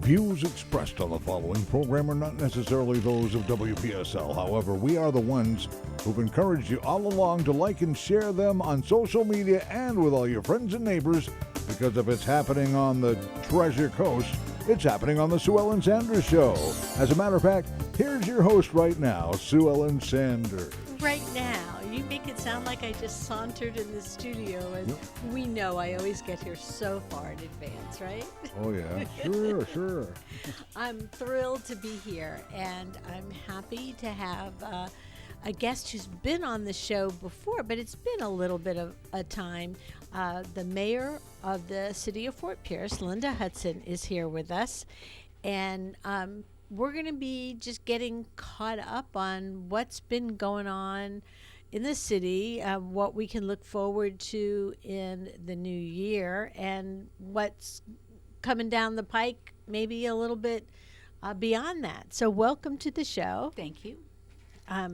Views expressed on the following program are not necessarily those of WPSL. However, we are the ones who've encouraged you all along to like and share them on social media and with all your friends and neighbors, because if it's happening on the Treasure Coast, it's happening on the Sue Ellen Sanders Show. As a matter of fact, here's your host right now, Sue Ellen Sanders. Right now, you make it sound like I just sauntered in the studio, and we know I always get here so far in advance, right? Oh, yeah. Sure. I'm thrilled to be here, and I'm happy to have a guest who's been on the show before, but it's been a little bit of a time. The mayor of the city of Fort Pierce, Linda Hudson, is here with us, and we're going to be just getting caught up on what's been going on in the city, what we can look forward to in the new year, and what's coming down the pike, maybe a little bit beyond that. So welcome to the show. Thank you. I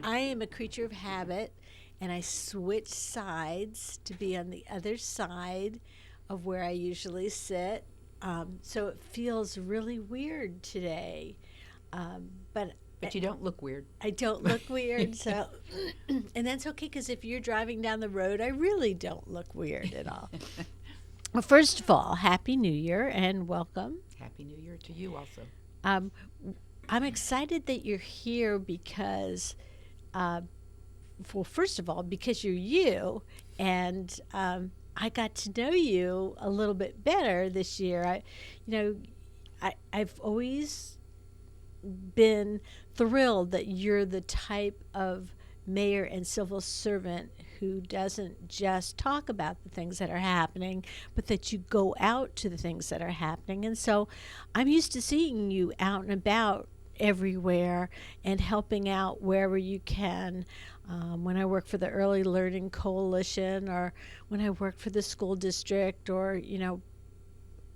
am a creature of habit, and I switched sides to be on the other side of where I usually sit. So it feels really weird today. But you don't look weird. I don't look weird. So, and that's okay, because if you're driving down the road, I really don't look weird at all. Well, first of all, Happy New Year and welcome. Happy New Year to you also. I'm excited that you're here because, well, first of all, because you're you, and I got to know you a little bit better this year. I've always been thrilled that you're the type of mayor and civil servant who doesn't just talk about the things that are happening, but that you go out to the things that are happening. And so I'm used to seeing you out and about everywhere and helping out wherever you can. When I work for the Early Learning Coalition, or when I work for the school district, or,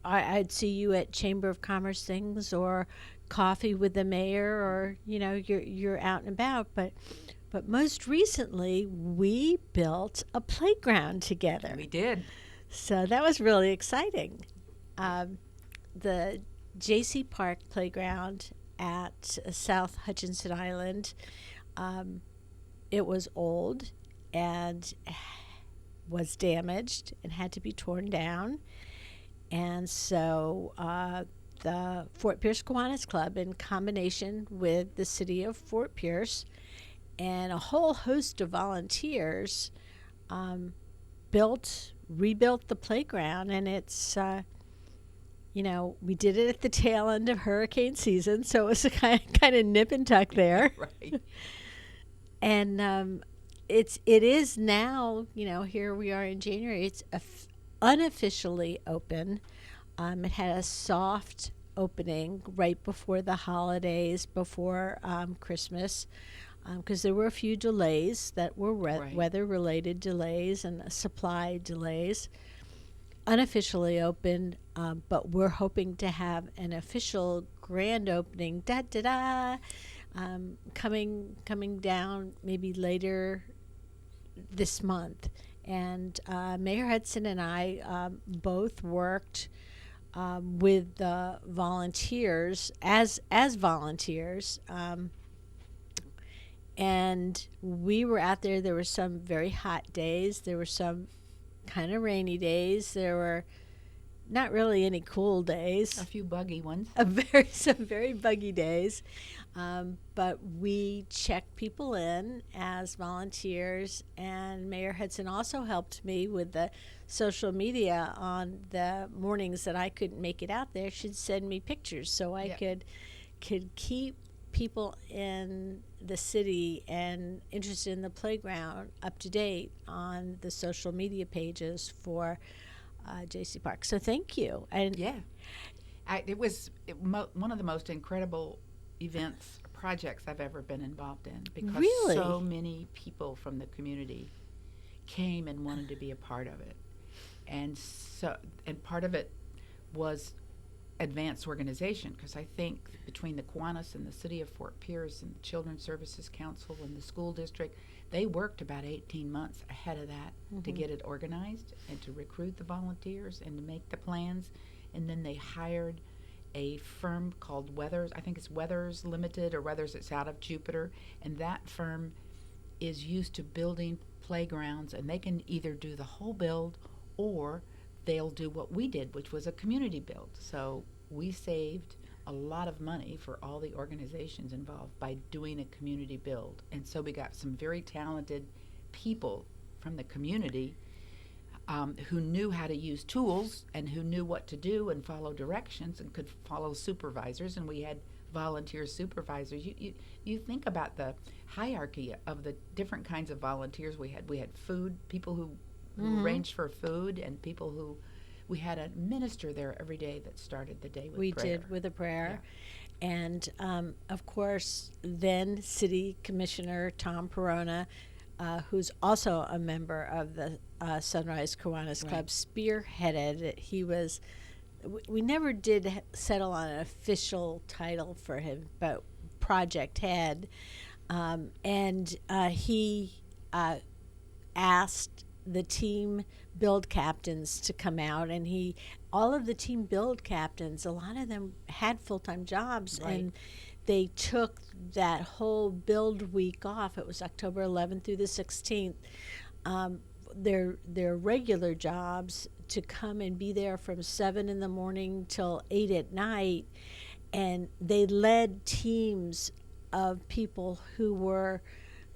I'd see you at Chamber of Commerce things, or coffee with the mayor, or, you're out and about. But most recently, we built a playground together. We did. So that was really exciting. The J.C. Park playground at South Hutchinson Island, it was old and was damaged and had to be torn down. And so the Fort Pierce Kiwanis Club, in combination with the city of Fort Pierce and a whole host of volunteers, rebuilt the playground. And it's, we did it at the tail end of hurricane season, so it was a kind of nip and tuck there. Right. And it is now, here we are in January, it's unofficially open. It had a soft opening right before the holidays, before Christmas, because there were a few delays that were weather-related delays and supply delays. Unofficially opened, but we're hoping to have an official grand opening, coming down maybe later this month. And Mayor Hudson and I both worked with the volunteers as volunteers, and we were out there. There were some very hot days. There were some kind of rainy days. There were not really any cool days. A few buggy ones. Some very buggy days. But we checked people in as volunteers, and Mayor Hudson also helped me with the social media on the mornings that I couldn't make it out there. She'd send me pictures so I could keep people in the city and interested in the playground up to date on the social media pages for J.C. Park. So thank you. And it was one of the most incredible projects I've ever been involved in, because so many people from the community came and wanted to be a part of it. And part of it was advanced organization, because I think between the Kiwanis and the city of Fort Pierce and the Children's Services Council and the school district, they worked about 18 months ahead of that to get it organized and to recruit the volunteers and to make the plans. And then they hired a firm called Weathers. I think it's Weathers Limited or Weathers. It's out of Jupiter. And that firm is used to building playgrounds. And they can either do the whole build or they'll do what we did, which was a community build. So we saved a lot of money for all the organizations involved by doing a community build. And so we got some very talented people from the community who knew how to use tools and who knew what to do and follow directions and could follow supervisors. And we had volunteer supervisors. You think about the hierarchy of the different kinds of volunteers we had. We had food, people who arranged for food, and people who, we had a minister there every day that started the day with prayer. We did with a prayer. Yeah. And, of course, then City Commissioner Tom Perona, who's also a member of the Sunrise Kiwanis Club, spearheaded it. He was, we never did settle on an official title for him, but project head. And he asked the team build captains to come out, and all of the team build captains, a lot of them had full-time jobs, and they took that whole build week off. It was October 11th through the 16th. Their regular jobs to come and be there from 7 in the morning till 8 at night, and they led teams of people who were,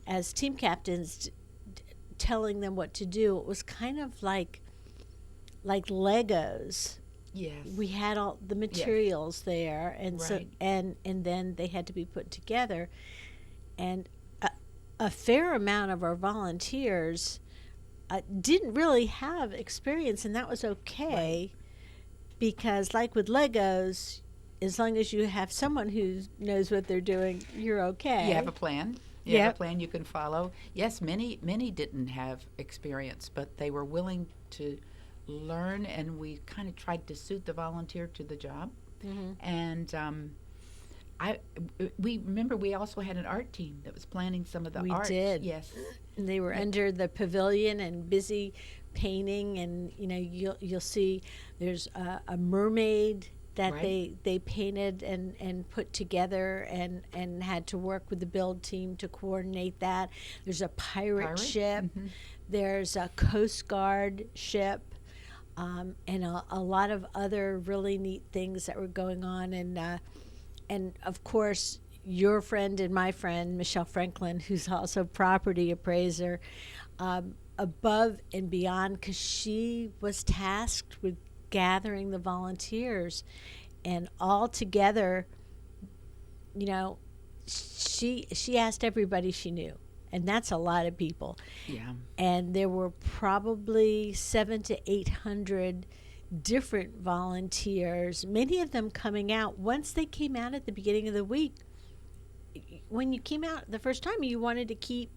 as team captains, telling them what to do. It was kind of like Legos. Yes. We had all the materials there, and so and then they had to be put together. And a fair amount of our volunteers didn't really have experience, and that was okay, because like with Legos, as long as you have someone who knows what they're doing, you're okay. You have a plan. You have a plan you can follow. Yes, many didn't have experience, but they were willing to learn, and we kind of tried to suit the volunteer to the job. And we remember we also had an art team that was planning some of the art. We did. Yes. And they were under the pavilion and busy painting, and you'll see there's a mermaid that they painted and put together and had to work with the build team to coordinate that. There's a pirate ship. There's a Coast Guard ship, and a lot of other really neat things that were going on. And of course, your friend and my friend, Michelle Franklin, who's also property appraiser, above and beyond, because she was tasked with gathering the volunteers, and all together, she asked everybody she knew, and that's a lot of people. Yeah. And there were probably 700 to 800 different volunteers, many of them coming out. Once they came out at the beginning of the week, when you came out the first time, you wanted to keep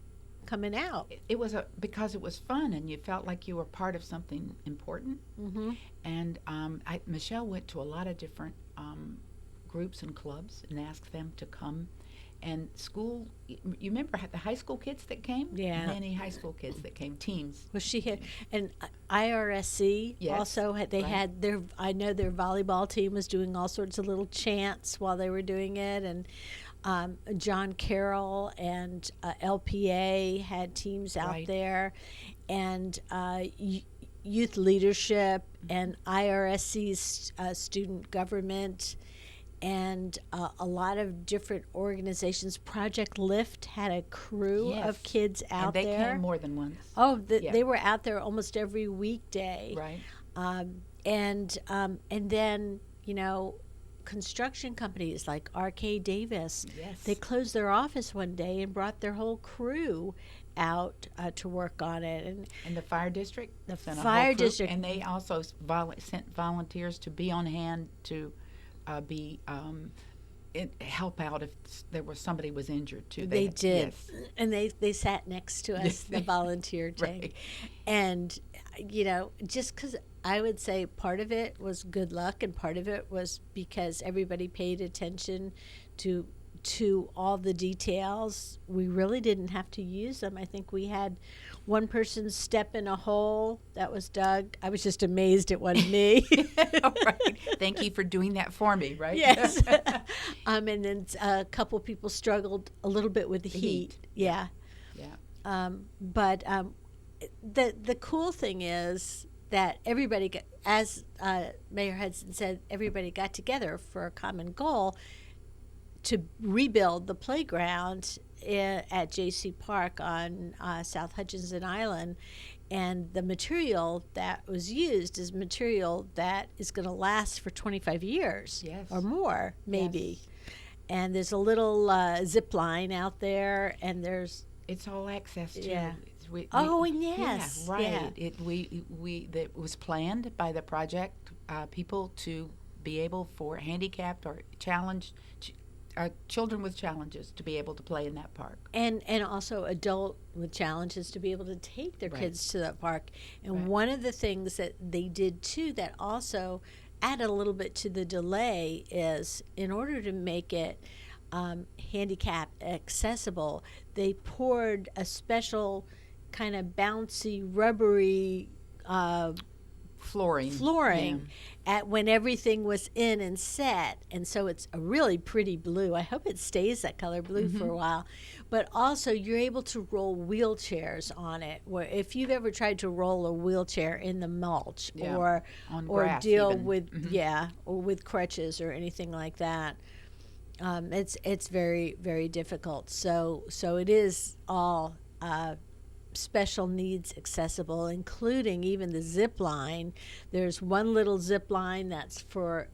coming out. It was because it was fun, and you felt like you were part of something important. And Michelle went to a lot of different groups and clubs and asked them to come. And school, you remember the high school kids that came? Yeah. Many high school kids that came, teams. Well, she had, and IRSC also had, had their, I know their volleyball team was doing all sorts of little chants while they were doing it. And John Carroll and LPA had teams out there, and youth leadership and IRSC's student government, and a lot of different organizations. Project Lift had a crew of kids out there. And they came more than once. Oh, they were out there almost every weekday. Right. And then, construction companies like R.K. Davis, they closed their office one day and brought their whole crew out to work on it. And the fire district? The fire district. And they also sent volunteers to be on hand to help out if somebody was injured too. They did. Yes. And they sat next to us, the volunteer tank. And, just because I would say part of it was good luck and part of it was because everybody paid attention to to all the details. We really didn't have to use them. I think we had one person step in a hole that was dug. I was just amazed it wasn't me. Right. Thank you for doing that for me, right? Yes. And then a couple people struggled a little bit with the heat. Yeah. But the cool thing is that everybody got, as Mayor Hudson said, everybody got together for a common goal to rebuild the playground at J.C. Park on South Hutchinson Island. And the material that was used is material that is going to last for 25 years or more, maybe. Yes. And there's a little zip line out there, and there's... It's all access to. Yeah. And yes. Yeah, right. Yeah. It was planned by the project people to be able for handicapped or challenged children with challenges to be able to play in that park. And also adult with challenges to be able to take their kids to that park. And one of the things that they did too that also added a little bit to the delay is in order to make it handicap accessible, they poured a special kind of bouncy, rubbery flooring at when everything was in and set, and so it's a really pretty blue. I hope it stays that color blue for a while. But also you're able to roll wheelchairs on it, where if you've ever tried to roll a wheelchair in the mulch or deal even with or with crutches or anything like that, it's very, very difficult. So it is all special needs accessible, including even the zip line. There's one little zip line that's for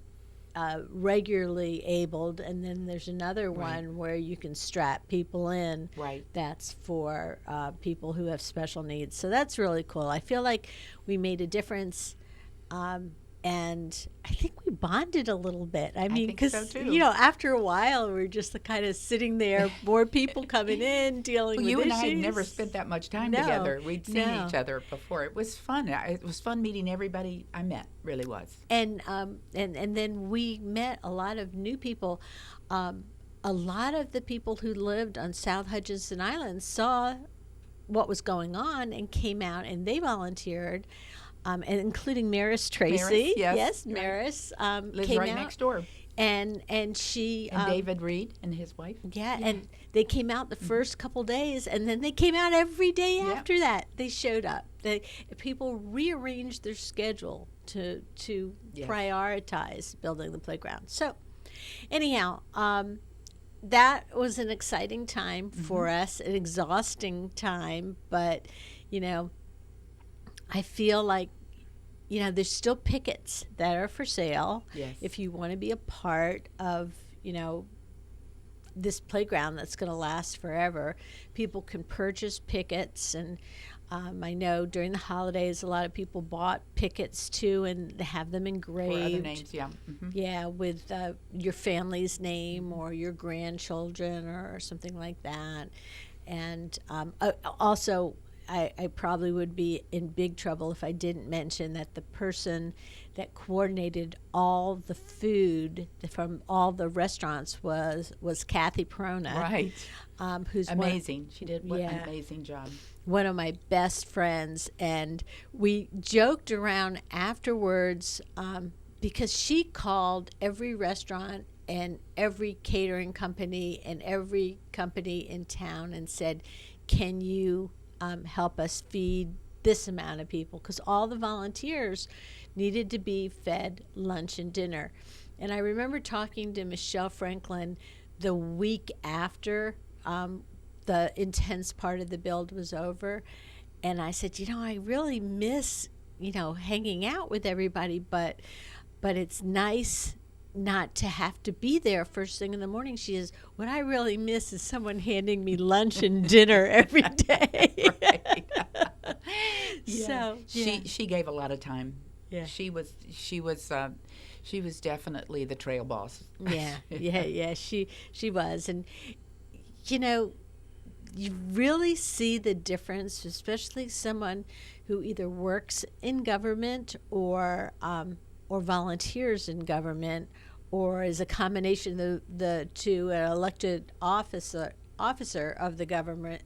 regularly abled, and then there's another one where you can strap people in. That's for people who have special needs. So that's really cool. I feel like we made a difference. And I think we bonded a little bit. I mean, because, after a while, we're just kind of sitting there, more people coming in, dealing with you issues. And I had never spent that much time together. We'd seen each other before. It was fun. It was fun meeting everybody I met, really was. And then we met a lot of new people. A lot of the people who lived on South Hutchinson Island saw what was going on and came out, and they volunteered. And including Maris Tracy. Maris lives came right out next door. And she... And David Reed and his wife. Yeah, and they came out the first couple days, and then they came out every day after that. They showed up. People rearranged their schedule to prioritize building the playground. So, anyhow, that was an exciting time for us, an exhausting time, but, I feel like, there's still pickets that are for sale. Yes. If you want to be a part of, this playground that's going to last forever, people can purchase pickets. And I know during the holidays, a lot of people bought pickets too, and have them engraved. For other names, Yeah, with your family's name or your grandchildren or something like that. And also, I probably would be in big trouble if I didn't mention that the person that coordinated all the food from all the restaurants was Kathy Perona. Right. Who's amazing. She did an amazing job. One of my best friends. And we joked around afterwards because she called every restaurant and every catering company and every company in town and said, can you help us feed this amount of people, because all the volunteers needed to be fed lunch and dinner. And I remember talking to Michelle Franklin the week after the intense part of the build was over, and I said, I really miss hanging out with everybody, but it's nice not to have to be there first thing in the morning. She is, what I really miss is someone handing me lunch and dinner every day. So she gave a lot of time. Yeah. She was definitely the trail boss. Yeah. She was. And you really see the difference, especially someone who either works in government or volunteers in government, or is a combination of the two, an elected officer of the government,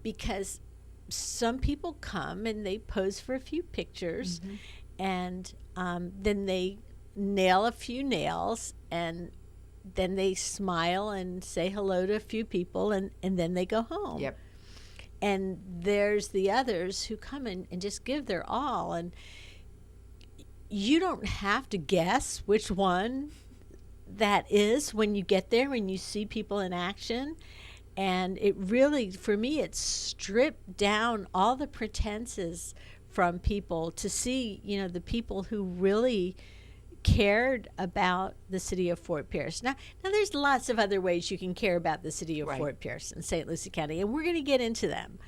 because some people come and they pose for a few pictures, and then they nail a few nails, and then they smile and say hello to a few people, and then they go home. Yep. And there's the others who come in and just give their all, and you don't have to guess which one that is when you get there and you see people in action. And it really, for me, it stripped down all the pretenses from people to see, the people who really cared about the city of Fort Pierce. Now there's lots of other ways you can care about the city of Fort Pierce and St. Lucie County, and we're going to get into them.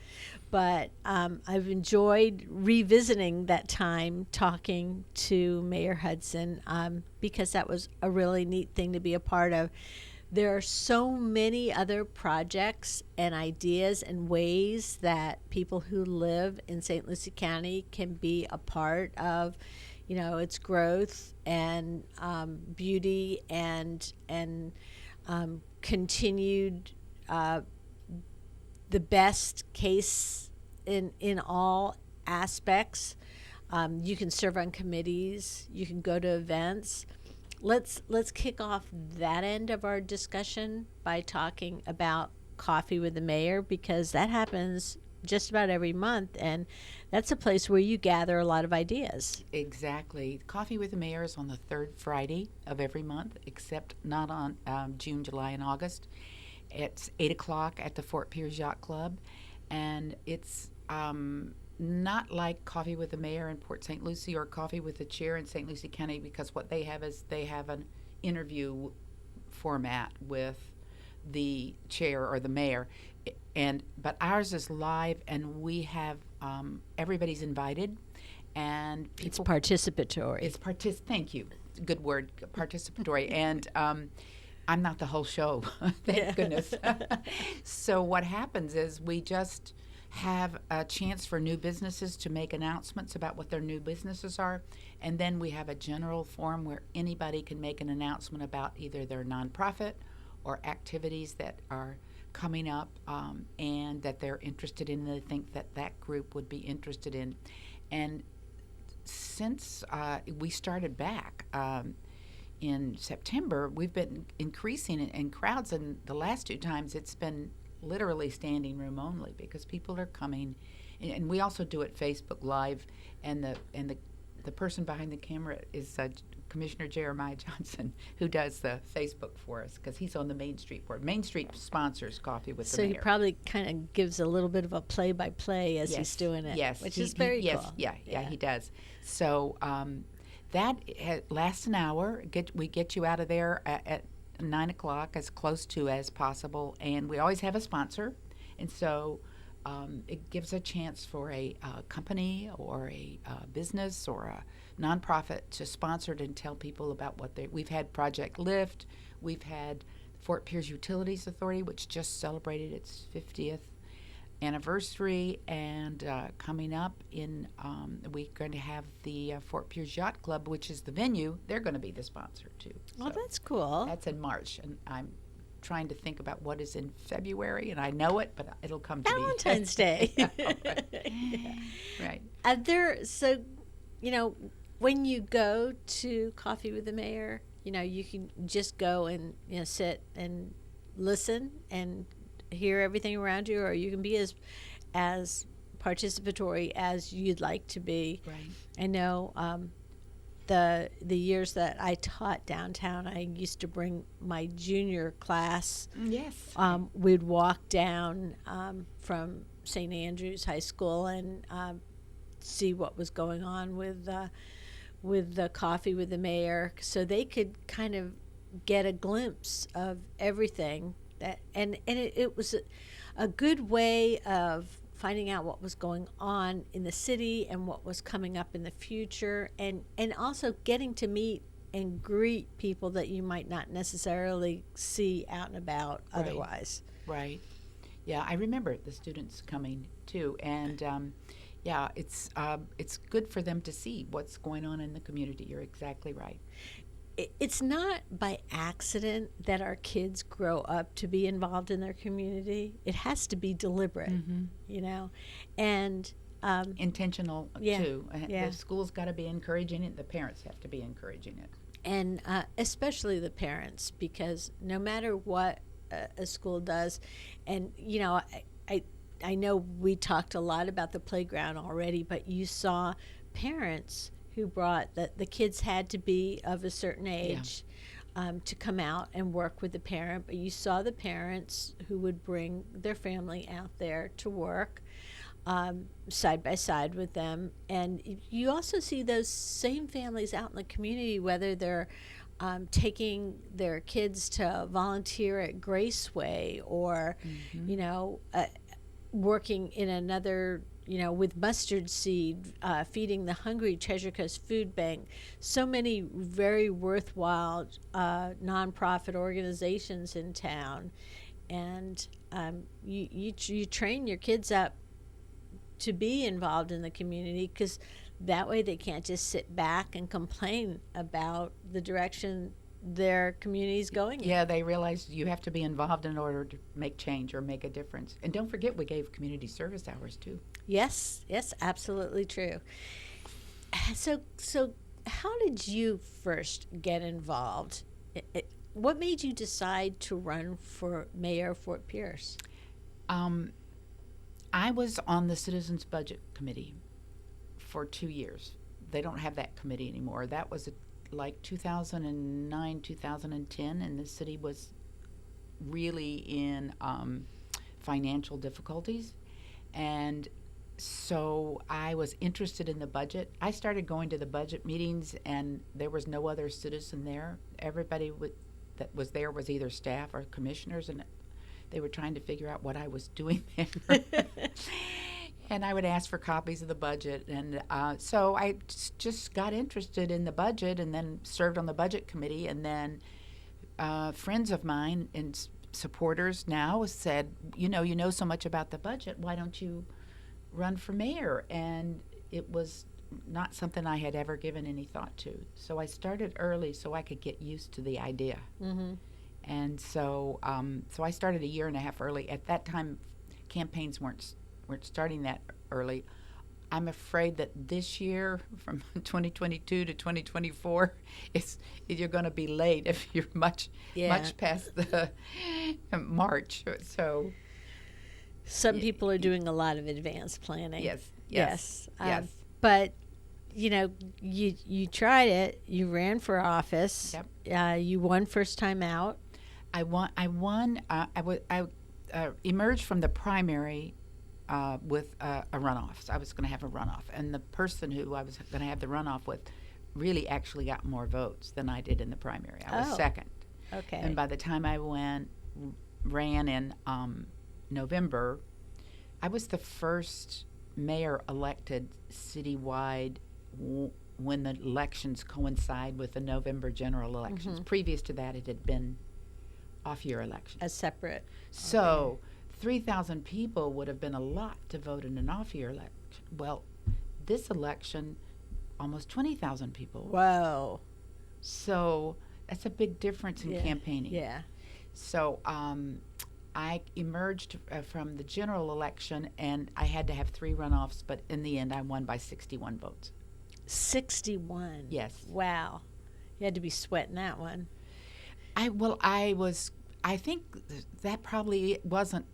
But I've enjoyed revisiting that time talking to Mayor Hudson, because that was a really neat thing to be a part of. There are so many other projects and ideas and ways that people who live in St. Lucie County can be a part of, its growth and beauty and continued the best case in all aspects. You can serve on committees. You can go to events. Let's kick off that end of our discussion by talking about Coffee with the Mayor, because that happens just about every month, and that's a place where you gather a lot of ideas. Exactly. Coffee with the Mayor is on the third Friday of every month, except not on June, July, and August. It's 8 o'clock at the Fort Pierce Yacht Club, and it's not like Coffee with the Mayor in Port St. Lucie or Coffee with the Chair in St. Lucie County, because what they have is they have an interview format with the chair or the mayor, but ours is live, and we have everybody's invited, and it's participatory. Thank you, good word, participatory, and I'm not the whole show, thank goodness. So what happens is we just have a chance for new businesses to make announcements about what their new businesses are, and then we have a general forum where anybody can make an announcement about either their nonprofit or activities that are coming up, and that they're interested in, and they think that group would be interested in. And since we started back in September, we've been increasing in crowds, and the last two times it's been literally standing room only, because people are coming, and we also do it Facebook Live, and the person behind the camera is Commissioner Jeremiah Johnson, who does the Facebook for us, because he's on the Main Street board. Main Street sponsors Coffee with the Mayor. So he probably kind of gives a little bit of a play-by-play as he's doing it, which is very cool. Yes, he does. So that lasts an hour. We get you out of there at 9 o'clock, as close to as possible, and we always have a sponsor, and so it gives a chance for a company or a business or a nonprofit to sponsor it and tell people about what we've had Project Lift, we've had Fort Pierce Utilities Authority, which just celebrated its 50th anniversary, and coming up in we're going to have the Fort Pierce Yacht Club, which is the venue. They're going to be the sponsor too. Well, that's cool. That's in March, and I'm trying to think about what is in February, and I know it, but it'll come to me. Valentine's Day. Right. So, when you go to Coffee with the Mayor, you can just go and sit and listen and hear everything around you, or you can be as participatory as you'd like to be. Right. I know the years that I taught downtown, I used to bring my junior class. Yes. We'd walk down from St. Andrews High School and see what was going on with the Coffee with the Mayor, so they could kind of get a glimpse of everything. And it was a good way of finding out what was going on in the city and what was coming up in the future, and also getting to meet and greet people that you might not necessarily see out and about otherwise. Right. Yeah, I remember the students coming too, and it's good for them to see what's going on in the community. You're exactly right. it's not by accident that our kids grow up to be involved in their community. It has to be deliberate, you know, and intentional too. Yeah. The school's got to be encouraging it. The parents have to be encouraging it, and especially the parents, because no matter what a school does, and you know, I know we talked a lot about the playground already, but you saw parents who brought that the kids had to be of a certain age to come out and work with the parent. But you saw the parents who would bring their family out there to work side by side with them. And you also see those same families out in the community, whether they're taking their kids to volunteer at Graceway or, you know, working in another, you know, with mustard seed, feeding the hungry Treasure Coast Food Bank. So many very worthwhile nonprofit organizations in town. And you train your kids up to be involved in the community, because that way they can't just sit back and complain about the direction their community's going in. Yeah, they realize you have to be involved in order to make change or make a difference. And don't forget, we gave community service hours too. Yes, absolutely true. So how did you first get involved? What made you decide to run for mayor of Fort Pierce? I was on the Citizens Budget Committee for 2 years. They don't have that committee anymore. That was like 2009, 2010, and the city was really in financial difficulties. And so I was interested in the budget. I started going to the budget meetings, and there was no other citizen there. Everybody that was there was either staff or commissioners, and they were trying to figure out what I was doing there. And I would ask for copies of the budget. And so I just got interested in the budget and then served on the budget committee. And then friends of mine and supporters now said, you know so much about the budget. Why don't you run for mayor? And it was not something I had ever given any thought to. So I started early so I could get used to the idea. And so I started a year and a half early. At that time, campaigns weren't starting that early. I'm afraid that this year, from 2022 to 2024, you're going to be late if you're much past the March. So some people are doing a lot of advanced planning. Yes. But you know, you tried it. You ran for office. Yep. You won first time out. I won. I emerged from the primary with a runoff. So I was going to have a runoff, and the person who I was going to have the runoff with really actually got more votes than I did in the primary. I was second. Okay. And by the time I ran in November, I was the first mayor elected citywide when the elections coincide with the November general elections. Previous to that, it had been off-year elections. A separate. So 3,000 people would have been a lot to vote in an off-year election. Well, this election, almost 20,000 people. Whoa. So that's a big difference in campaigning. Yeah. So I emerged from the general election, and I had to have 3 runoffs, but in the end I won by 61 votes. 61? Yes. Wow. You had to be sweating that one. I think that probably wasn't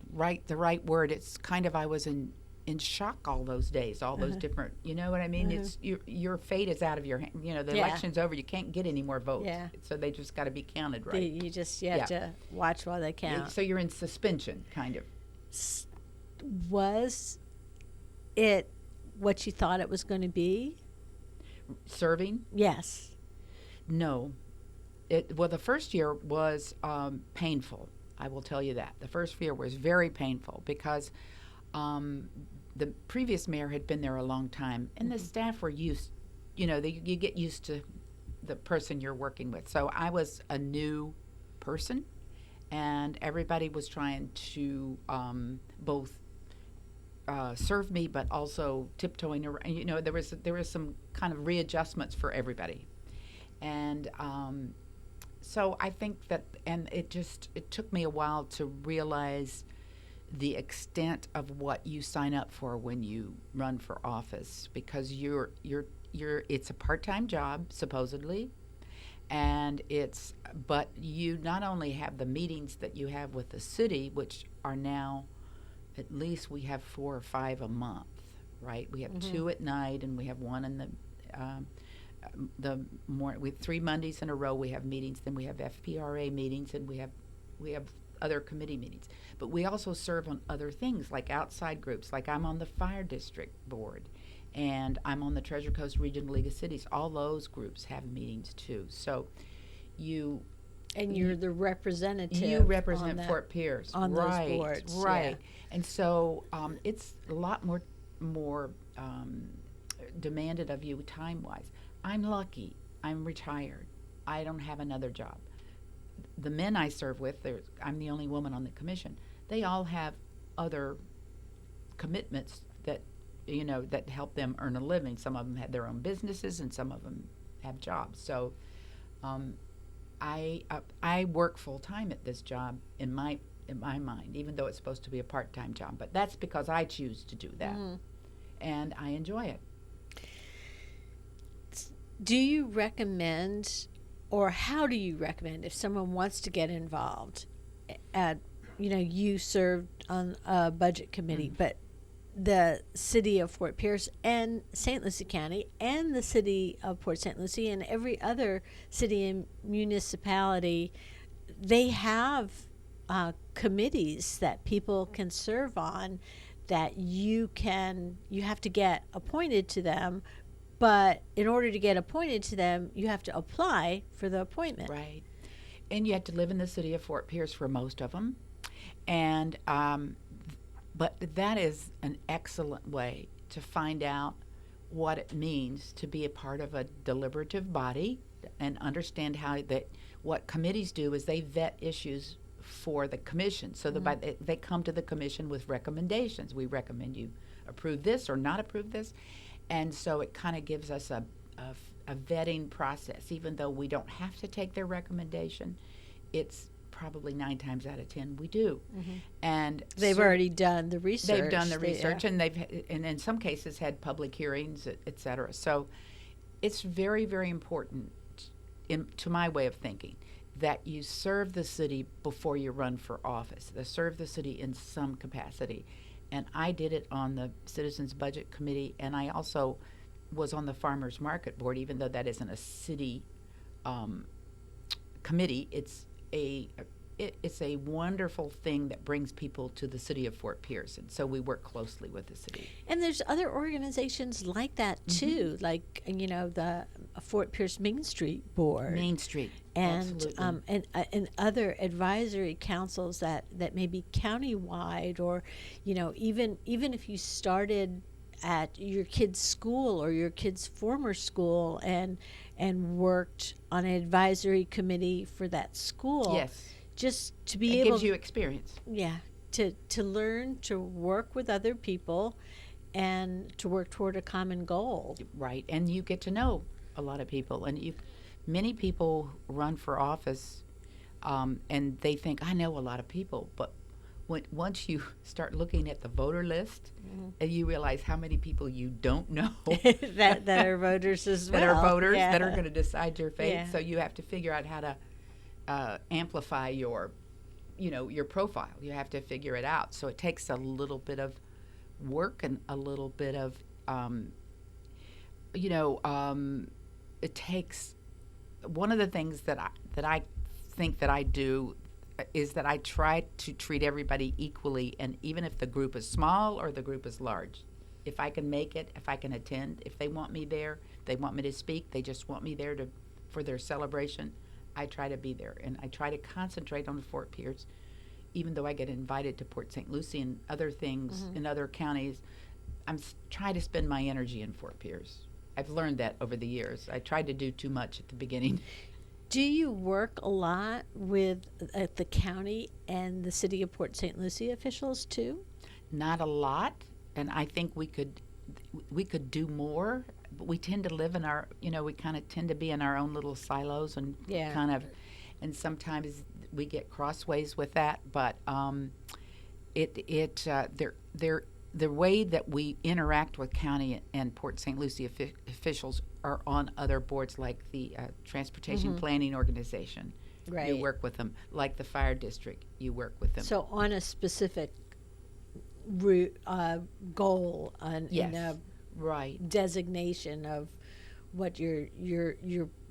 the right word. It's kind of, I was in shock all those days, all those different, you know what I mean? It's your fate is out of your hand. You know, the election's over. You can't get any more votes. Yeah. So they just got to be counted right. You have to watch while they count. So you're in suspension, kind of. Was it what you thought it was going to be? Serving? Yes. No. The first year was painful. I will tell you that. The first year was very painful because the previous mayor had been there a long time, and the staff were used, you get used to the person you're working with. So I was a new person, and everybody was trying to both serve me, but also tiptoeing around. There was some kind of readjustments for everybody. And so I think that, and it took me a while to realize the extent of what you sign up for when you run for office, because it's a part-time job supposedly, and but you not only have the meetings that you have with the city, which are now, at least we have 4 or 5 a month, right? We have 2 at night, and we have 1 in the morning. With 3 Mondays in a row we have meetings. Then we have FPRA meetings, and we have other committee meetings. But we also serve on other things, like outside groups. Like I'm on the fire district board, and I'm on the Treasure Coast Regional League of Cities. All those groups have meetings too. So you're the representative. You represent Fort Pierce on those boards, right? And so it's a lot more demanded of you time-wise. I'm lucky. I'm retired. I don't have another job. The men I serve with, I'm the only woman on the commission. They all have other commitments that help them earn a living. Some of them have their own businesses, and some of them have jobs. So I work full time at this job in my mind, even though it's supposed to be a part-time job. But that's because I choose to do that, and I enjoy it. Do you recommend, or how do you recommend, if someone wants to get involved? You served on a budget committee, but the city of Fort Pierce and Saint Lucie County and the city of Port St. Lucie and every other city and municipality, they have committees that people can serve on, that you have to get appointed to them. But in order to get appointed to them, you have to apply for the appointment. Right. And you have to live in the city of Fort Pierce for most of them. And but that is an excellent way to find out what it means to be a part of a deliberative body, and understand what committees do is they vet issues for the commission. So they come to the commission with recommendations. We recommend you approve this or not approve this. And so it kind of gives us a vetting process. Even though we don't have to take their recommendation, it's probably 9 times out of 10 we do. And they've already done the research. They've done the research, and and in some cases had public hearings, et cetera. So it's very, very important, to my way of thinking, that you serve the city before you run for office. To serve the city in some capacity. And I did it on the Citizens Budget Committee, and I also was on the Farmers Market Board, even though that isn't a city committee. It's a wonderful thing that brings people to the city of Fort Pierce, and so we work closely with the city. And there's other organizations like that too, like the Fort Pierce Main Street Board. Main Street, and absolutely. And other advisory councils that may be countywide, or even if you started at your kid's school or your kid's former school and worked on an advisory committee for that school. Yes. Just to be able, it gives you experience. Yeah, to learn to work with other people and to work toward a common goal. Right, and you get to know a lot of people, and many people run for office, and they think, I know a lot of people, but once you start looking at the voter list, and you realize how many people you don't know that are voters as well. That are voters, that are going to decide your fate. Yeah. So you have to figure out how to amplify your profile. You have to figure it out. So it takes a little bit of work and a little bit of, it takes. One of the things that I think that I do is that I try to treat everybody equally, and even if the group is small or the group is large, if I can make it, if I can attend, if they want me there, they want me to speak, they just want me there for their celebration, I try to be there, and I try to concentrate on Fort Pierce, even though I get invited to Port St. Lucie and other things in other counties. I'm trying to spend my energy in Fort Pierce. I've learned that over the years. I tried to do too much at the beginning. Do you work a lot with the county and the city of Port St. Lucie officials too? Not a lot, and I think we could do more, we tend to live in our, we kind of tend to be in our own little silos and and sometimes we get crossways with that. But the way that we interact with county and Port St. Lucie officials are on other boards, like the Transportation Planning Organization. Right. You work with them. Like the fire district, you work with them. So on a specific goal, in a designation of what you're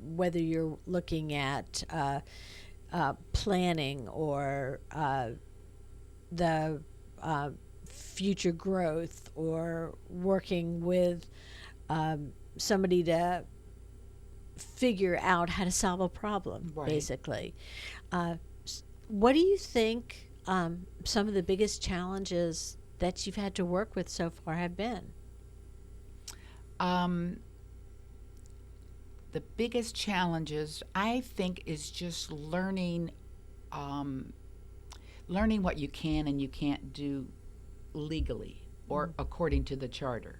whether you're looking at planning or the future growth, or working with somebody to figure out how to solve a problem, basically. What do you think some of the biggest challenges that you've had to work with so far have been? The biggest challenges, I think, is just learning what you can and you can't do legally or according to the charter.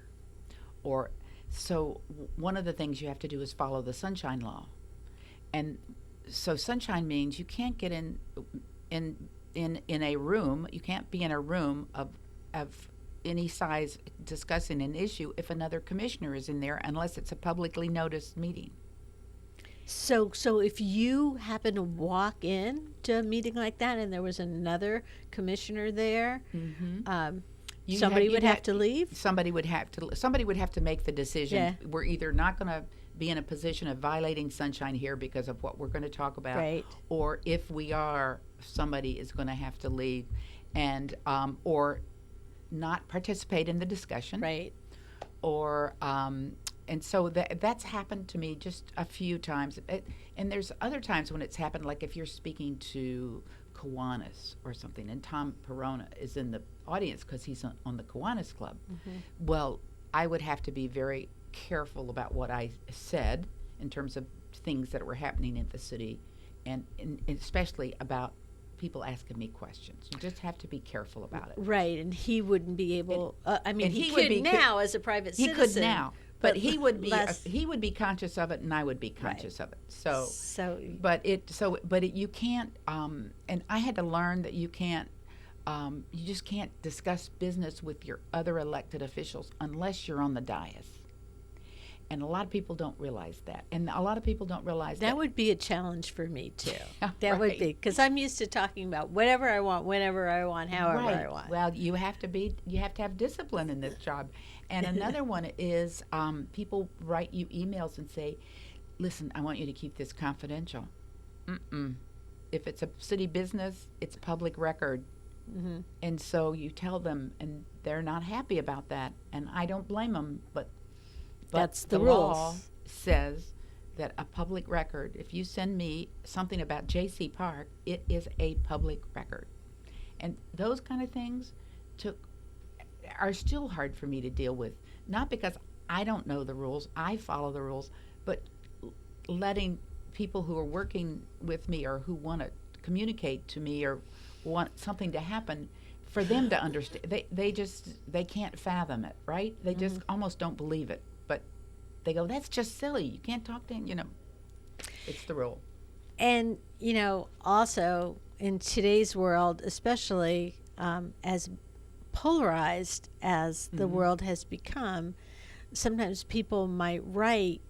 So one of the things you have to do is follow the Sunshine Law. And so Sunshine means you can't get in a room, you can't be in a room of any size discussing an issue if another commissioner is in there, unless it's a publicly noticed meeting. So if you happen to walk in to a meeting like that and there was another commissioner there, somebody would have to leave? Somebody would have to make the decision. Yeah. We're either not going to be in a position of violating Sunshine here because of what we're going to talk about, or if we are, somebody is going to have to leave and or not participate in the discussion. Right. Or and so that's happened to me just a few times. And there's other times when it's happened, like if you're speaking to Kiwanis or something, and Tom Perona is in the audience because he's on the Kiwanis Club. Well, I would have to be very careful about what I said in terms of things that were happening in the city, and especially about people asking me questions. You just have to be be about it. Right, and he wouldn't be able. He could now as a private citizen. He could now, but he would be conscious of it, and I would be conscious of it. You can't. And I had to learn that you can't. You just can't discuss business with your other elected officials unless you're on the dais. And a lot of people don't realize that. And a lot of people don't realize that. That would be a challenge for me, too. That would be. Because I'm used to talking about whatever I want, whenever I want, however I want. Well, you have to have discipline in this job. And another one is people write you emails and say, listen, I want you to keep this confidential. If it's a city business, it's public record. And so you tell them, and they're not happy about that. And I don't blame them, but that's the law says that a public record, if you send me something about J.C. Park, it is a public record. And those kind of things are still hard for me to deal with, not because I don't know the rules, I follow the rules, but letting people who are working with me or who want to communicate to me or want something to happen, for them to understand. They can't fathom it, right? They just almost don't believe it. But they go, that's just silly. You can't talk to him, It's the rule. And, also in today's world, especially as polarized as the world has become, sometimes people might write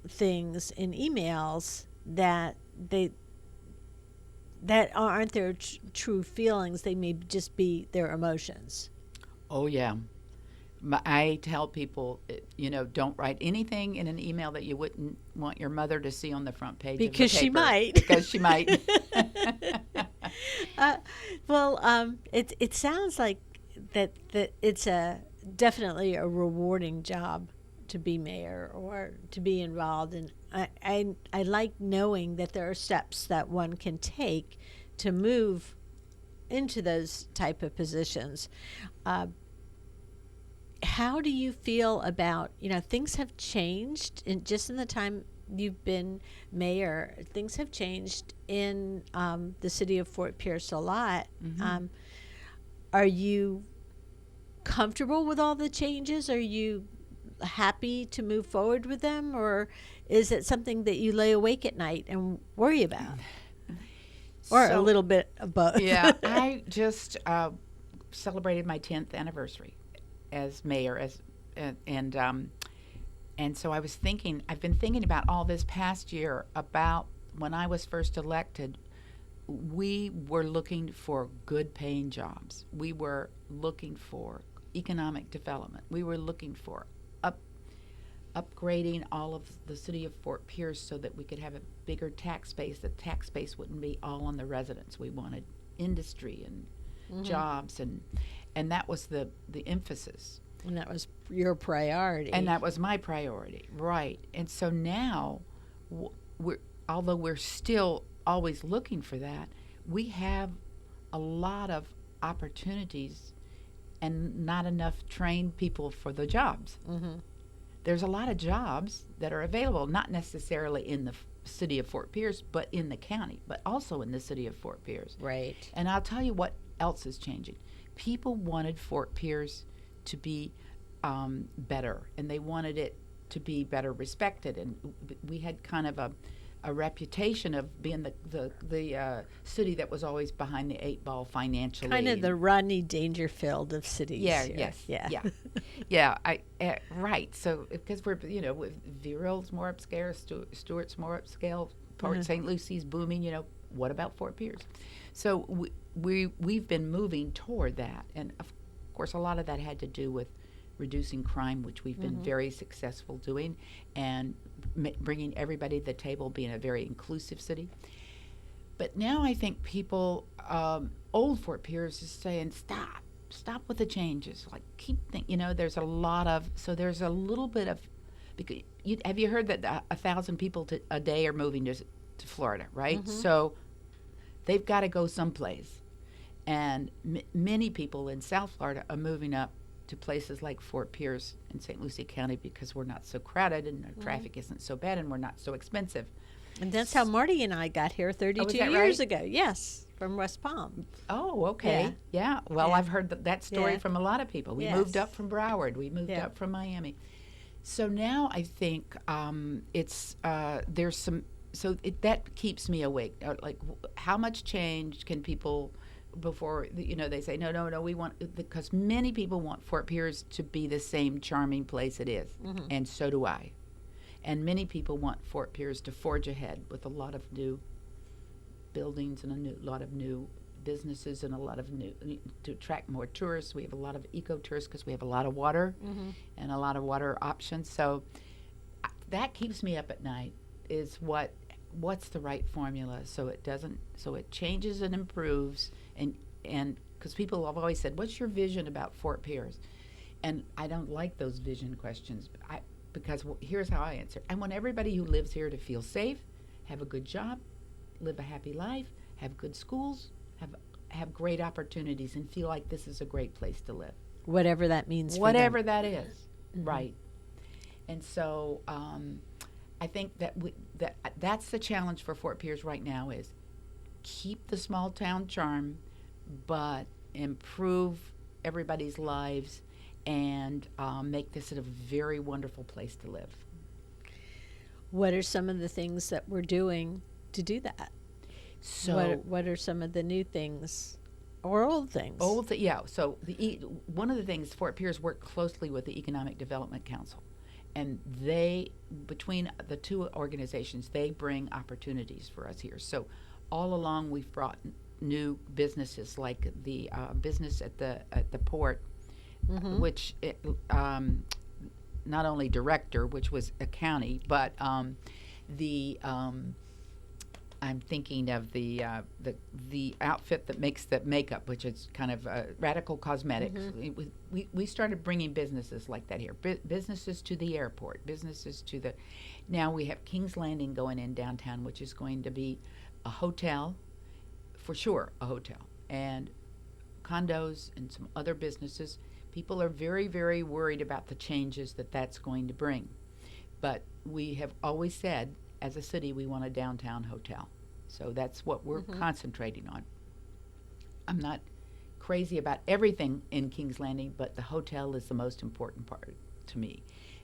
things in emails that aren't their true feelings. They may just be their emotions. Oh, yeah. I tell people, don't write anything in an email that you wouldn't want your mother to see on the front page because of the paper. She might. Because she might. It sounds like that it's definitely a rewarding job to be mayor or to be involved in. I like knowing that there are steps that one can take to move into those type of positions. How do you feel about, things have changed in the time you've been mayor. Things have changed in the city of Fort Pierce a lot. Are you comfortable with all the changes? Are you happy to move forward with them, or is it something that you lay awake at night and worry about? Or a little bit of both. Yeah, I just celebrated my 10th anniversary as mayor, and so I've been thinking about all this past year about when I was first elected. We were looking for good paying jobs. We were looking for economic development. We were looking for upgrading all of the city of Fort Pierce so that we could have a bigger tax base. The tax base wouldn't be all on the residents. We wanted industry and jobs, and that was the emphasis. And that was your priority. And that was my priority, right. And so now, although we're still always looking for that, we have a lot of opportunities and not enough trained people for the jobs. There's a lot of jobs that are available, not necessarily in the city of Fort Pierce, but in the county, but also in the city of Fort Pierce. Right. And I'll tell you what else is changing. People wanted Fort Pierce to be better, and they wanted it to be better respected. And we had kind of a reputation of being the city that was always behind the eight ball financially. Kind of the Rodney Dangerfield of cities. Yeah, here. yes, Yeah. yeah. Right. So because we're, with Viral's more upscale, Stewart's more upscale, Port Saint Lucie's booming. What about Fort Pierce? So we've been moving toward that, and of course a lot of that had to do with reducing crime, which we've been very successful doing, and bringing everybody to the table, being a very inclusive city. But now I think people, old Fort Pierce is saying, stop with the changes. Like, keep thinking, there's a little bit of, because have you heard that 1,000 people a day are moving to Florida, right? So they've got to go someplace. And many people in South Florida are moving up to places like Fort Pierce in Saint Lucie County because we're not so crowded and our traffic isn't so bad and we're not so expensive. And that's how Marty and I got here 32 years ago. Yes, from West Palm. Oh, okay. Yeah. Well, I've heard that story from a lot of people. We moved up from Broward. We moved up from Miami. So now I think there's some. So that keeps me awake. Like, how much change can people? Before they say no, we want, because many people want Fort Pierce to be the same charming place it is, and so do I. And many people want Fort Pierce to forge ahead with a lot of new buildings and a lot of new businesses and a lot of new, to attract more tourists. We have a lot of eco-tourists because we have a lot of water and a lot of water options. So that keeps me up at night, is what's the right formula so it changes and improves, and because people have always said, what's your vision about Fort Pierce? And I don't like those vision questions, because here's how I answer. I want everybody who lives here to feel safe, have a good job, live a happy life, have good schools, have great opportunities, and feel like this is a great place to live. Whatever that means for Whatever them. that is, right. And so I think that's the challenge for Fort Pierce right now, is keep the small town charm, but improve everybody's lives and make this a very wonderful place to live. What are some of the things that we're doing to do that? So what are some of the new things or old things? So one of the things, Fort Pierce worked closely with the Economic Development Council. And between the two organizations, they bring opportunities for us here. So all along, we've brought new businesses, like the business at the port, which not only director, which was a county, but I'm thinking of the outfit that makes the makeup, which is kind of Radical Cosmetics. We started bringing businesses like that here, businesses to the airport, businesses to the. Now we have King's Landing going in downtown, which is going to be a hotel, for sure, a hotel, and condos and some other businesses. People are very, very worried about the changes that's going to bring. But we have always said, as a city, we want a downtown hotel. So that's what we're concentrating on. I'm not crazy about everything in King's Landing, but the hotel is the most important part to me.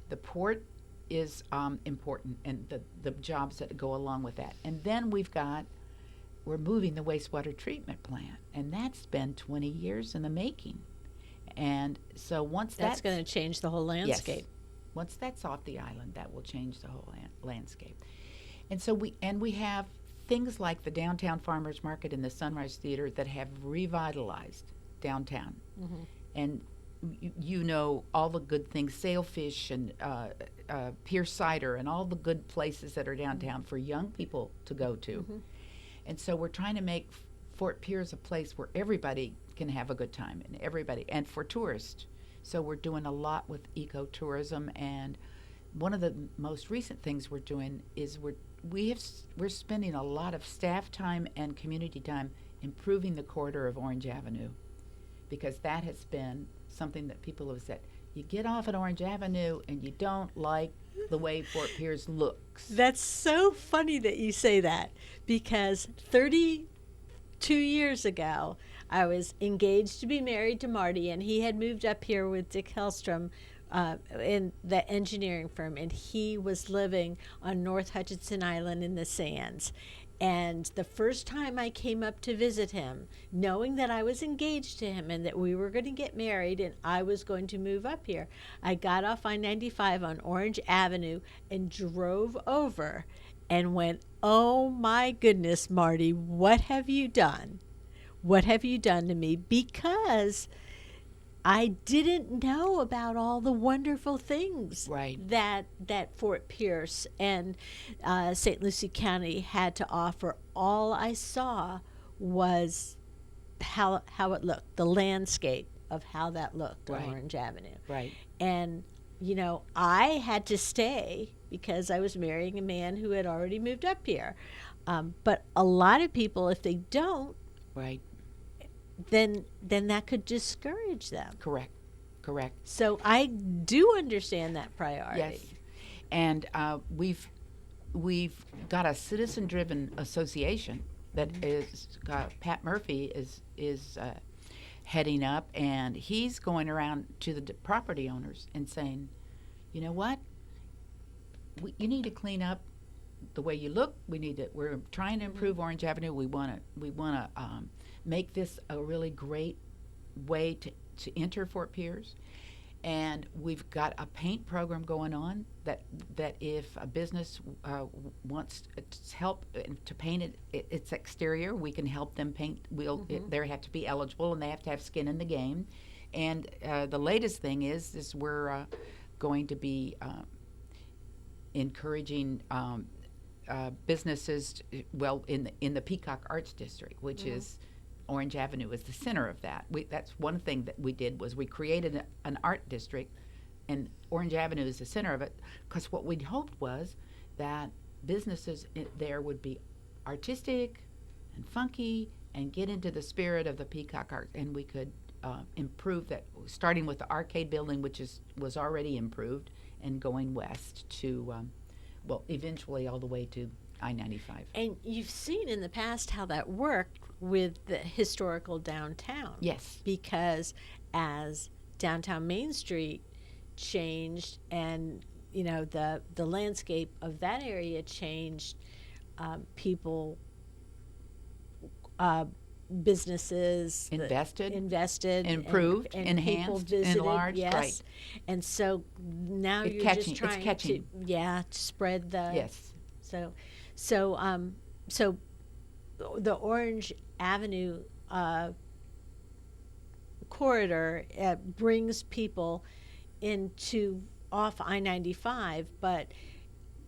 The port is important, and the jobs that go along with that. And then we're moving the wastewater treatment plant, and that's been 20 years in the making. And so once that's going to change the whole landscape. Yes, once that's off the island, that will change the whole landscape. And so we have things like the downtown farmers market and the Sunrise Theater that have revitalized downtown. Mm-hmm. And you know all the good things, Sailfish and Pier Cider and all the good places that are downtown for young people to go to. Mm-hmm. And so we're trying to make Fort Pierce a place where everybody can have a good time, and for tourists. So we're doing a lot with ecotourism, and one of the most recent things we're doing is we're spending a lot of staff time and community time improving the corridor of Orange Avenue, because that has been something that people have said, you get off at Orange Avenue and you don't like the way Fort Pierce looks. That's so funny that you say that, because 32 years ago, I was engaged to be married to Marty, and he had moved up here with Dick Hellstrom in the engineering firm, and he was living on North Hutchinson Island in the Sands. And the first time I came up to visit him, knowing that I was engaged to him and that we were going to get married and I was going to move up here, I got off I-95 on Orange Avenue and drove over and went, oh my goodness, Marty, what have you done? What have you done to me? Because I didn't know about all the wonderful things that Fort Pierce and Saint Lucie County had to offer. All I saw was how it looked, the landscape of how that looked on Orange Avenue. Right. And, you know, I had to stay because I was marrying a man who had already moved up here. But a lot of people, if they don't, then that could discourage them. Correct. So I do understand that priority. Yes, and we've got a citizen-driven association that is Pat Murphy is heading up, and he's going around to the property owners and saying, you know what, you need to clean up the way you look. We're trying to improve Orange Avenue. We want to make this a really great way to enter Fort Pierce. And we've got a paint program going on that if a business wants help to paint its exterior, we can help them paint. They have to be eligible, and they have to have skin in the game. And the latest thing is we're going to be encouraging businesses, in the Peacock Arts District, which is Orange Avenue is the center of that. That's one thing that we did, was we created an art district, and Orange Avenue is the center of it, because what we'd hoped was that businesses there would be artistic and funky and get into the spirit of the Peacock art, and we could improve that, starting with the arcade building, which was already improved, and going west to, eventually all the way to I-95. And you've seen in the past how that worked with the historical downtown. Yes. Because as downtown Main Street changed and, you know, the landscape of that area changed, people, businesses invested, improved, and enhanced, people visited, enlarged, yes. Right. And so now it's you're catching, just trying it's catching. to spread the yes. So the Orange Avenue corridor brings people into off I-95, but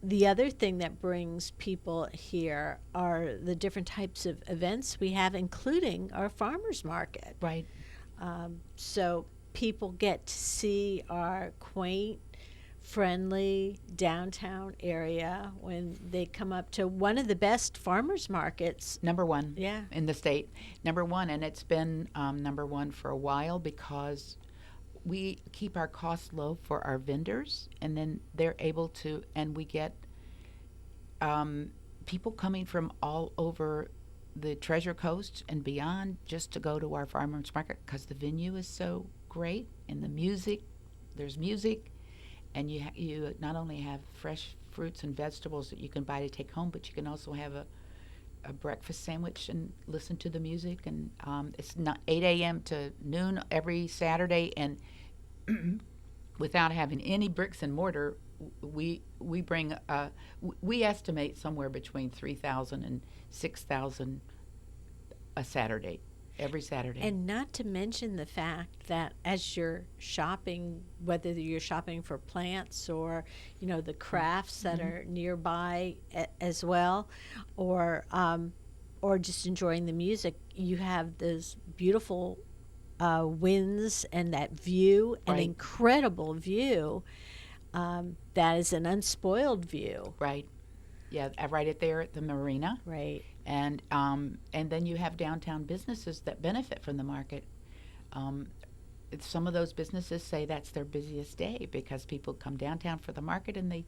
the other thing that brings people here are the different types of events we have, including our farmers market. Right. So people get to see our quaint, friendly downtown area when they come up to one of the best farmers markets. Number one Yeah. in the state. Number one, and it's been number one for a while, because we keep our costs low for our vendors, and then they're able to, and we get people coming from all over the Treasure Coast and beyond just to go to our farmers market, because the venue is so great, and there's music, and you not only have fresh fruits and vegetables that you can buy to take home, but you can also have a breakfast sandwich and listen to the music. And it's not 8 a.m. to noon every Saturday, and without having any bricks and mortar, we bring we estimate somewhere between 3,000 and 6,000 a Saturday, every Saturday. And not to mention the fact that as you're shopping, whether you're shopping for plants or, the crafts that are nearby as well, or just enjoying the music, you have this beautiful winds and that view, an incredible view that is an unspoiled view. Right. Yeah, right there at the marina. Right. And then you have downtown businesses that benefit from the market. Some of those businesses say that's their busiest day because people come downtown for the market, and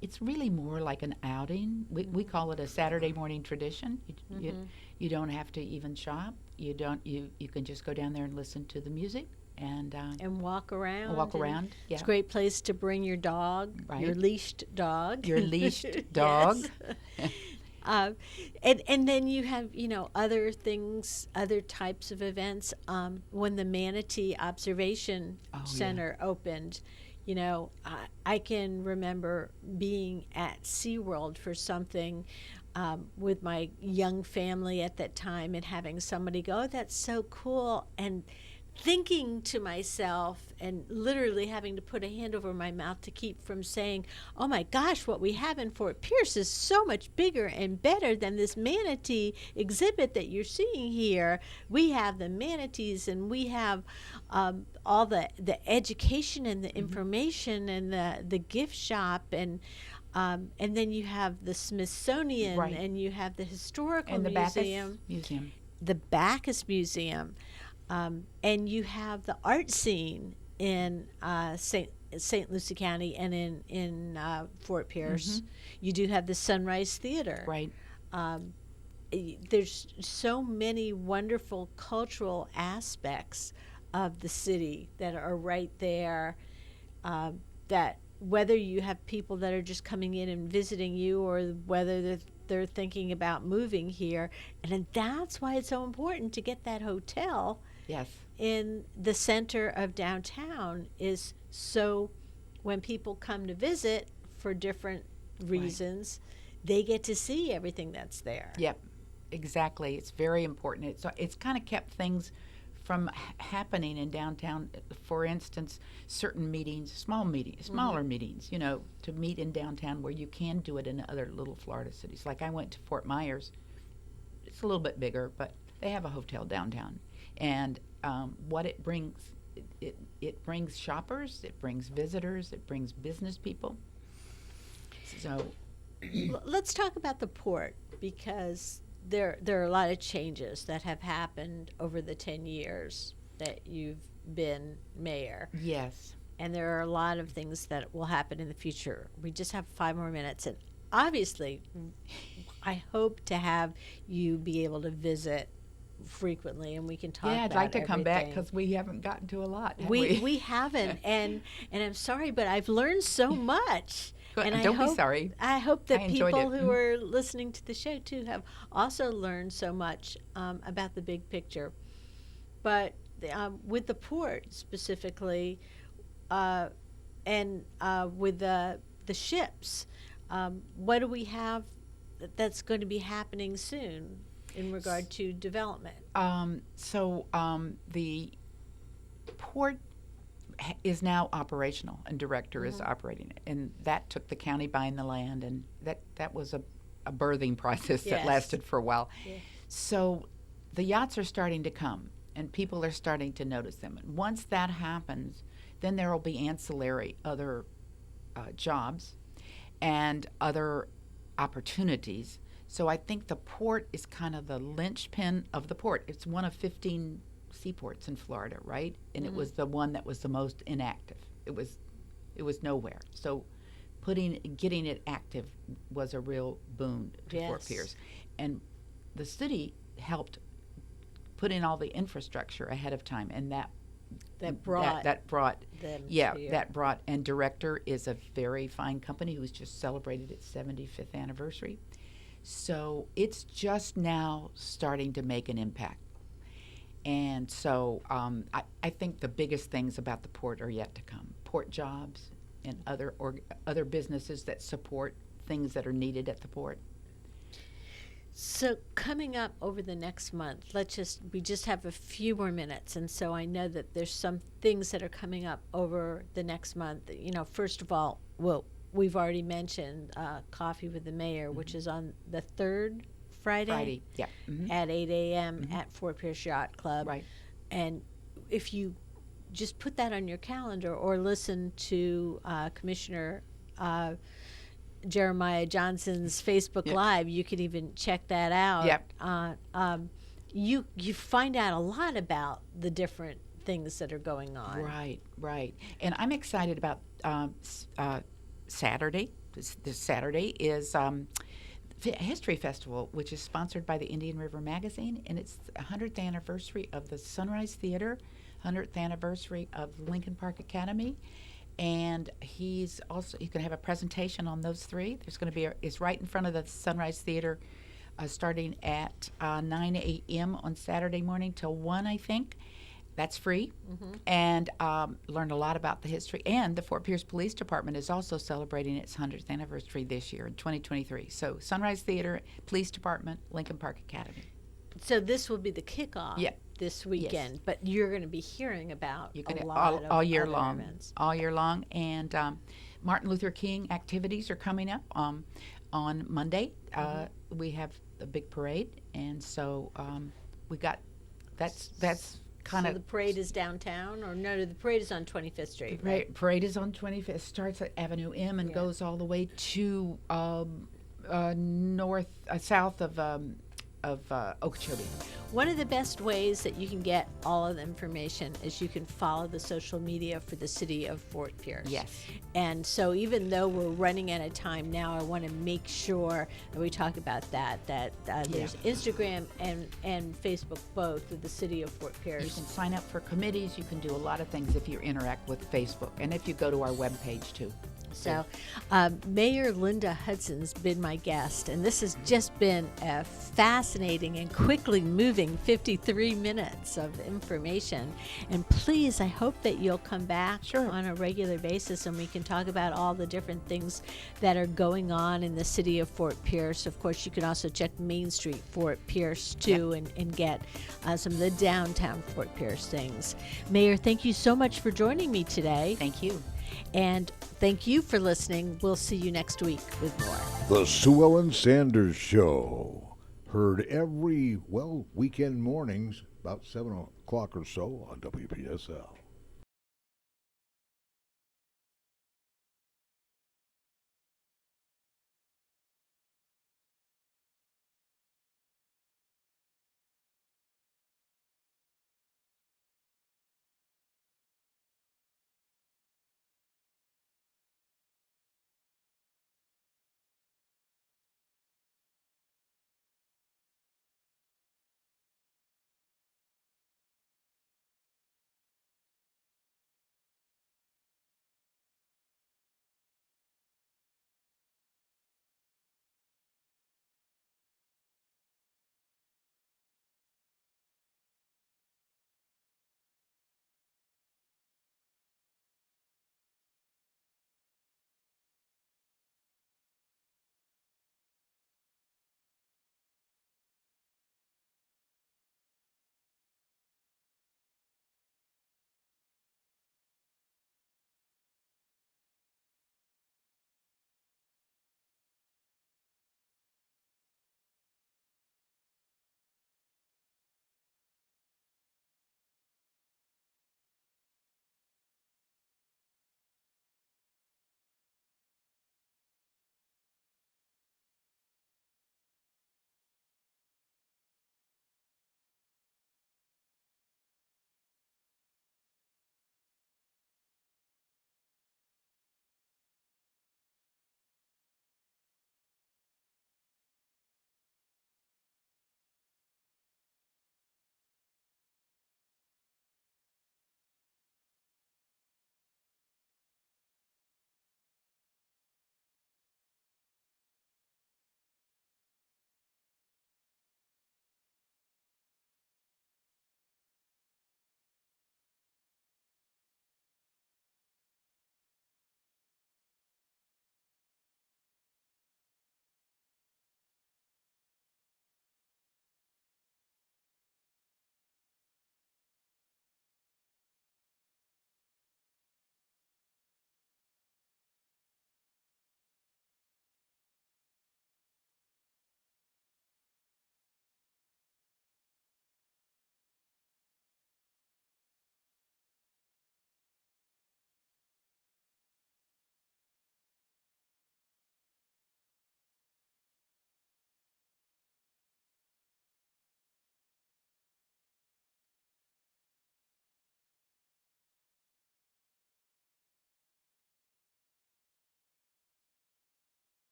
it's really more like an outing. We call it a Saturday morning tradition. You don't have to even shop. You can just go down there and listen to the music and walk around. Yeah. It's a great place to bring your dog, your leashed dog. Your leashed dog. And then you have, other things, other types of events. When the Manatee Observation Center opened, I can remember being at SeaWorld for something with my young family at that time and having somebody go, "Oh, that's so cool," and thinking to myself and literally having to put a hand over my mouth to keep from saying, "Oh my gosh, what we have in Fort Pierce is so much bigger and better than this manatee exhibit that you're seeing here. We have the manatees, and we have all the education and the information and the gift shop, and then you have the Smithsonian, and you have the Historical and the Museum. Bacchus Museum. The Bacchus Museum. And you have the art scene in Saint Lucie County and in Fort Pierce. You do have the Sunrise Theater. Right. There's so many wonderful cultural aspects of the city that are right there, that whether you have people that are just coming in and visiting you, or whether they're thinking about moving here, and that's why it's so important to get that hotel in the center of downtown, is so when people come to visit for different reasons, they get to see everything that's there. Yep, exactly. It's very important. It's kind of kept things from happening in downtown. For instance, certain meetings, smaller meetings, to meet in downtown, where you can do it in other little Florida cities. Like I went to Fort Myers. It's a little bit bigger, but they have a hotel downtown. And what it brings, it brings shoppers, it brings visitors, it brings business people. So let's talk about the port, because there are a lot of changes that have happened over the 10 years that you've been mayor. Yes. And there are a lot of things that will happen in the future. We just have 5 more minutes, and obviously I hope to have you be able to visit frequently, and we can talk about I'd like to come back, everything. because we haven't gotten to a lot, have we haven't, and I'm sorry, but I've learned so much. And Don't be sorry. I hope that people it. who are listening to the show too have also learned so much about the big picture. But with the port specifically, and with the ships, what do we have that's going to be happening soon in regard to development? The port is now operational, and director is operating it, and that took the county buying the land, and that was a birthing process that lasted for a while. Yeah. So the yachts are starting to come, and people are starting to notice them. And once that happens, then there will be ancillary other jobs and other opportunities. So I think the port is kind of the linchpin of the port. It's one of 15 seaports in Florida, right? And it was the one that was the most inactive. It was nowhere. So getting it active was a real boon to Fort Pierce. And the city helped put in all the infrastructure ahead of time, and that brought that brought them yeah to you. that brought and Director is a very fine company who's just celebrated its 75th anniversary. So it's just now starting to make an impact. And so I think the biggest things about the port are yet to come. Port jobs and other businesses that support things that are needed at the port. So coming up over the next month, we just have a few more minutes, and so I know that there's some things that are coming up over the next month. You know, first of all, well, we've already mentioned Coffee with the Mayor, which is on the third Friday Yeah. at 8 a.m. at Fort Pierce Yacht Club. Right. And if you just put that on your calendar or listen to Commissioner Jeremiah Johnson's Facebook Live, you could even check that out. Yep. You find out a lot about the different things that are going on. Right. And I'm excited about Saturday. This Saturday is History Festival, which is sponsored by the Indian River Magazine, and it's the 100th anniversary of the Sunrise Theater, 100th anniversary of Lincoln Park Academy, and he's going to have a presentation on those three. There's going to be it's right in front of the Sunrise Theater, starting at 9 a.m. on Saturday morning till 1, I think. That's free, and learn a lot about the history. And the Fort Pierce Police Department is also celebrating its 100th anniversary this year in 2023. So Sunrise Theater, Police Department, Lincoln Park Academy. So this will be the kickoff this weekend, Yes. but you're going to be hearing about a lot all of year other long, events. all year long. And Martin Luther King activities are coming up on Monday. We have a big parade, and so we got that's. So the parade is downtown, or no? The parade is on 25th Street. Right? Parade is on 25th. Starts at Avenue M and goes all the way to south of Okeechobee. One of the best ways that you can get all of the information is you can follow the social media for the city of Fort Pierce. Yes. And so even though we're running out of time now, I want to make sure that we talk about that there's Instagram and Facebook both with the city of Fort Pierce. You can sign up for committees. You can do a lot of things if you interact with Facebook, and if you go to our webpage too. So Mayor Linda Hudson's been my guest, and this has just been a fascinating and quickly moving 53 minutes of information. And please, I hope that you'll come back on a regular basis, and we can talk about all the different things that are going on in the city of Fort Pierce. Of course, you can also check Main Street Fort Pierce too, and get some of the downtown Fort Pierce things. Mayor, thank you so much for joining me today. Thank you. And thank you for listening. We'll see you next week with more. The Sue Ellen Sanders Show. Heard every, weekend mornings, about 7 o'clock or so on WPSL.